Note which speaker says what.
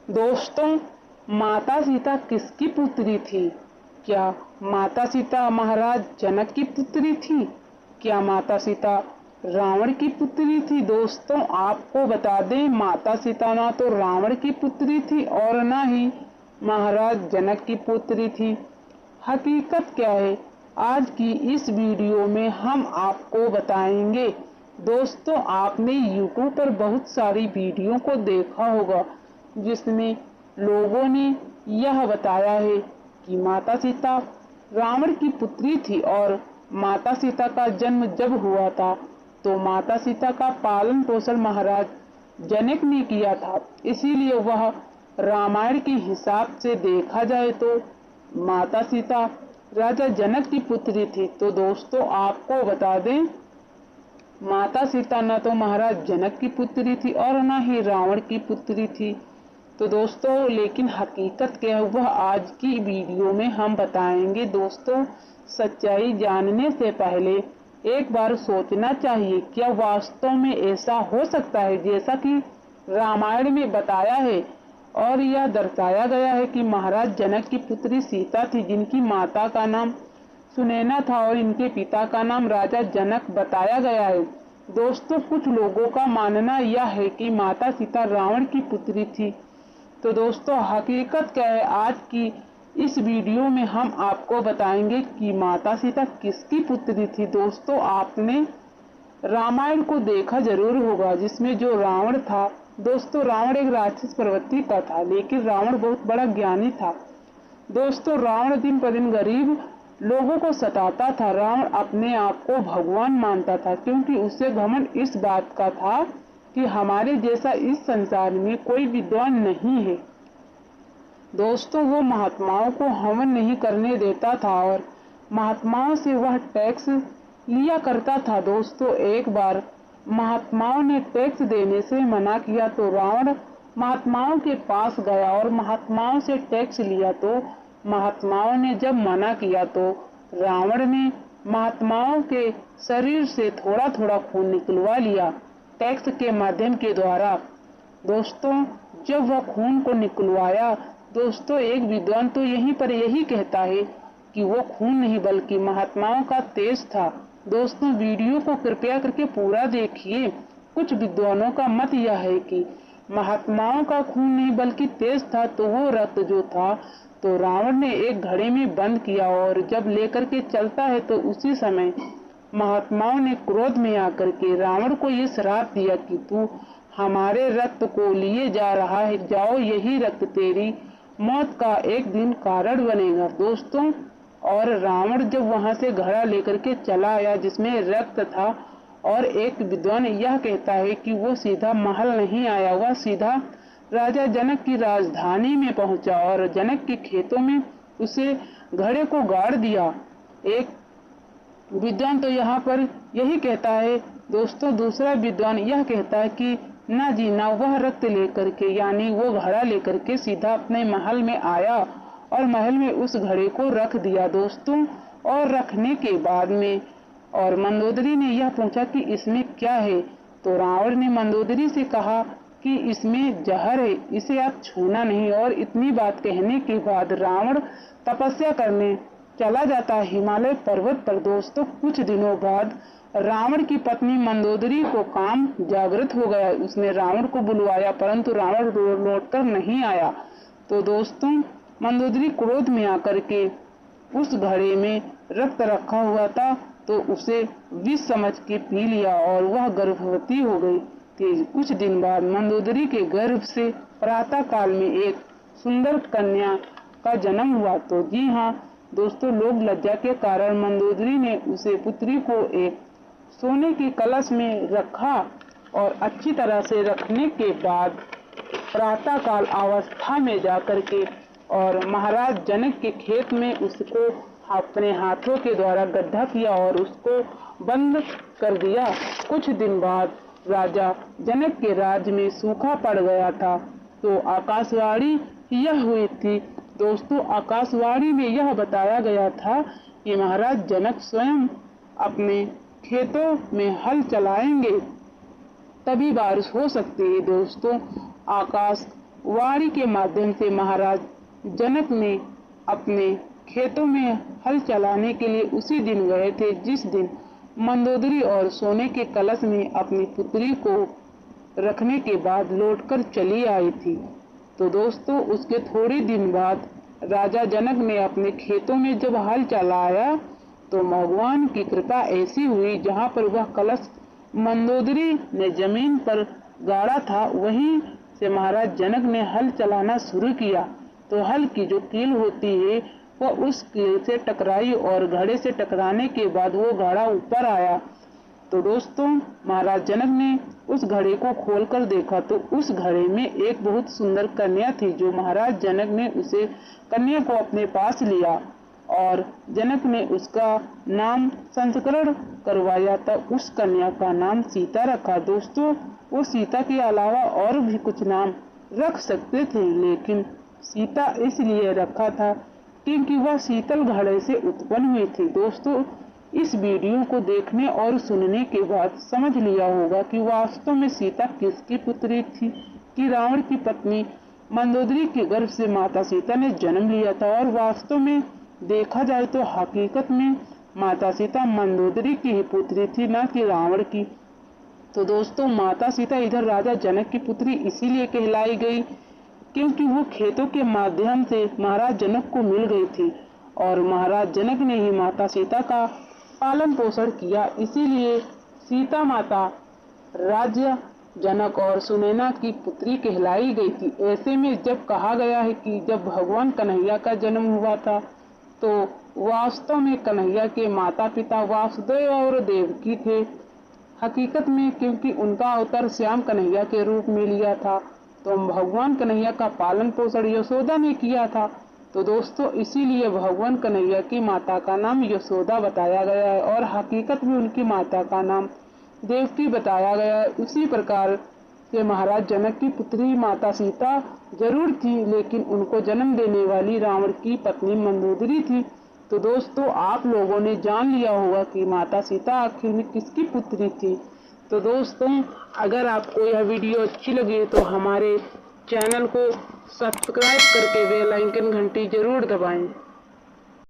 Speaker 1: दोस्तों, माता सीता किसकी पुत्री थी? क्या माता सीता महाराज जनक की पुत्री थी? क्या माता सीता रावण की पुत्री थी? दोस्तों, आपको बता दें, माता सीता ना तो रावण की पुत्री थी और ना ही महाराज जनक की पुत्री थी। हकीकत क्या है, आज की इस वीडियो में हम आपको बताएंगे। दोस्तों, आपने YouTube पर बहुत सारी वीडियो को देखा होगा जिसमें लोगों ने यह बताया है कि माता सीता रावण की पुत्री थी और माता सीता का जन्म जब हुआ था तो माता सीता का पालन पोषण महाराज जनक ने किया था, इसीलिए वह रामायण के हिसाब से देखा जाए तो माता सीता राजा जनक की पुत्री थी। तो दोस्तों, आपको बता दें, माता सीता न तो महाराज जनक की पुत्री थी और न ही रावण की पुत्री थी। तो दोस्तों, लेकिन हकीकत क्या है वह आज की वीडियो में हम बताएंगे। दोस्तों, सच्चाई जानने से पहले एक बार सोचना चाहिए, क्या वास्तव में ऐसा हो सकता है जैसा कि रामायण में बताया है और यह दर्शाया गया है कि महाराज जनक की पुत्री सीता थी, जिनकी माता का नाम सुनैना था और इनके पिता का नाम राजा जनक बताया गया है। दोस्तों, कुछ लोगों का मानना यह है कि माता सीता रावण की पुत्री थी। तो दोस्तों, हकीकत क्या है, आज की इस वीडियो में हम आपको बताएंगे कि माता सीता किसकी पुत्री थी। दोस्तों, आपने रामायण को देखा जरूर होगा जिसमें जो रावण था, दोस्तों रावण एक राक्षस प्रवृत्ति का था, लेकिन रावण बहुत बड़ा ज्ञानी था। दोस्तों, रावण दिन पर दिन गरीब लोगों को सताता था। रावण अपने आप को भगवान मानता था क्योंकि उसे घमंड इस बात का था कि हमारे जैसा इस संसार में कोई विद्वान नहीं है। दोस्तों, वो महात्माओं को हवन नहीं करने देता था और महात्माओं से वह टैक्स लिया करता था। दोस्तों, एक बार महात्माओं ने टैक्स देने से मना किया तो रावण महात्माओं के पास गया और महात्माओं से टैक्स लिया। तो महात्माओं ने जब मना किया तो रावण ने महात्माओं के शरीर से थोड़ा थोड़ा खून निकलवा लिया टैक्स के माध्यम के द्वारा। दोस्तों, जब वह खून को निकलवाया, दोस्तों एक विद्वान तो यहीं पर यही कहता है कि वो खून नहीं बल्कि महात्माओं का तेज था। दोस्तों, वीडियो को कृपया करके पूरा देखिए। कुछ विद्वानों का मत यह है कि महात्माओं का खून नहीं बल्कि तेज था। तो वो रक्त जो था तो रावण ने एक घड़े में बंद किया और जब लेकर के चलता है तो उसी समय महात्माओं ने क्रोध में आकर के रावण को ये श्राप दिया कि तू हमारे रक्त को लिए जा रहा है, जाओ यही रक्त तेरी मौत का एक दिन कारण बनेगा। दोस्तों, और रावण जब वहां से घड़ा लेकर के चला आया जिसमें रक्त था, और एक विद्वान यह कहता है कि वो सीधा महल नहीं आया, वह सीधा राजा जनक की राजधानी में पहुंचा और जनक के खेतों में उसे घड़े को गाड़ दिया। एक विद्वान तो यहाँ पर यही कहता है। दोस्तों, दूसरा विद्वान यह कहता है कि ना जी ना, वह रक्त लेकर के यानी वो घड़ा लेकर के सीधा अपने महल में आया और महल में उस घड़े को रख दिया। दोस्तों, और रखने के बाद में और मंदोदरी ने यह पूछा कि इसमें क्या है, तो रावण ने मंदोदरी से कहा कि इसमें जहर है, इसे आप छूना नहीं। और इतनी बात कहने के बाद रावण तपस्या करने चला जाता है हिमालय पर्वत पर। दोस्तों, कुछ दिनों बाद रावण की पत्नी मंदोदरी को काम जागृत हो गया। उसने रावण को बुलवाया परंतु रावण लौटकर नहीं आया। तो दोस्तों, मंदोदरी क्रोध में आकर के उस घड़े में रक्त रखा हुआ था तो उसे विष समझ के पी लिया और वह गर्भवती हो गई। कुछ दिन बाद मंदोदरी के गर्भ से प्रातः काल में एक सुंदर कन्या का जन्म हुआ। तो जी हाँ दोस्तों, लोग लज्जा के कारण मंदोदरी ने उसे पुत्री को एक सोने के कलश में रखा और अच्छी तरह से रखने के बाद प्रातः काल अवस्था में जाकर के और महाराज जनक के खेत में उसको अपने हाथों के द्वारा गड्ढा किया और उसको बंद कर दिया। कुछ दिन बाद राजा जनक के राज्य में सूखा पड़ गया था तो आकाशवाणी यह हुई थी। दोस्तों, आकाशवाणी में यह बताया गया था कि महाराज जनक स्वयं अपने खेतों में हल चलाएंगे तभी बारिश हो सकती है। दोस्तों, वाणी के माध्यम से महाराज जनक ने अपने खेतों में हल चलाने के लिए उसी दिन गए थे जिस दिन मंदोदरी और सोने के कलश में अपनी पुत्री को रखने के बाद लौटकर चली आई थी। तो दोस्तों उसके थोड़े दिन बाद राजा जनक ने अपने खेतों में जब हल चलाया तो भगवान की कृपा ऐसी हुई जहां पर वह कलश मंदोदरी ने जमीन पर गाड़ा था वहीं से महाराज जनक ने हल चलाना शुरू किया। तो हल की जो कील होती है वह उस कील से टकराई और घड़े से टकराने के बाद वो घड़ा ऊपर आया। तो दोस्तों महाराज जनक ने उस घड़े को खोलकर देखा तो उस घड़े में एक बहुत सुंदर कन्या थी। जो महाराज जनक ने उसे कन्या को अपने पास लिया और जनक ने उसका नाम संस्करण करवाया तो उस कन्या का नाम सीता रखा। दोस्तों वो सीता के अलावा और भी कुछ नाम रख सकते थे लेकिन सीता इसलिए रखा था क्योंकि वह शीतल घड़े से उत्पन्न हुई थी। दोस्तों इस वीडियो को देखने और सुनने के बाद समझ लिया होगा कि वास्तव में सीता किसकी पुत्री थी कि रावण की पत्नी मंदोदरी के गर्भ से माता सीता ने जन्म लिया था। और वास्तव में देखा जाए तो हकीकत में माता सीता मंदोदरी की ही पुत्री थी न कि रावण की। तो दोस्तों माता सीता इधर राजा जनक की पुत्री इसीलिए कहलाई गई क्योंकि वो खेतों के माध्यम से महाराज जनक को मिल गई थी और महाराज जनक ने ही माता सीता का पालन पोषण किया। इसीलिए सीता माता राजा जनक और सुनैना की पुत्री कहलाई गई थी। ऐसे में जब कहा गया है कि जब भगवान कन्हैया का जन्म हुआ था तो वास्तव में कन्हैया के माता पिता वासुदेव और देवकी थे हकीकत में, क्योंकि उनका अवतार श्याम कन्हैया के रूप में लिया था। तो भगवान कन्हैया का पालन पोषण यशोदा ने किया था। तो दोस्तों इसीलिए भगवान कन्हैया की माता का नाम यशोदा बताया गया है और हकीकत में उनकी माता का नाम देवकी बताया गया है। उसी प्रकार से महाराज जनक की पुत्री माता सीता जरूर थी लेकिन उनको जन्म देने वाली रावण की पत्नी मंदोदरी थी। तो दोस्तों आप लोगों ने जान लिया होगा कि माता सीता आखिर में किसकी पुत्री थी। तो दोस्तों अगर आपको यह वीडियो अच्छी लगे तो हमारे चैनल को सब्सक्राइब करके बेल आइकन घंटी जरूर दबाएं।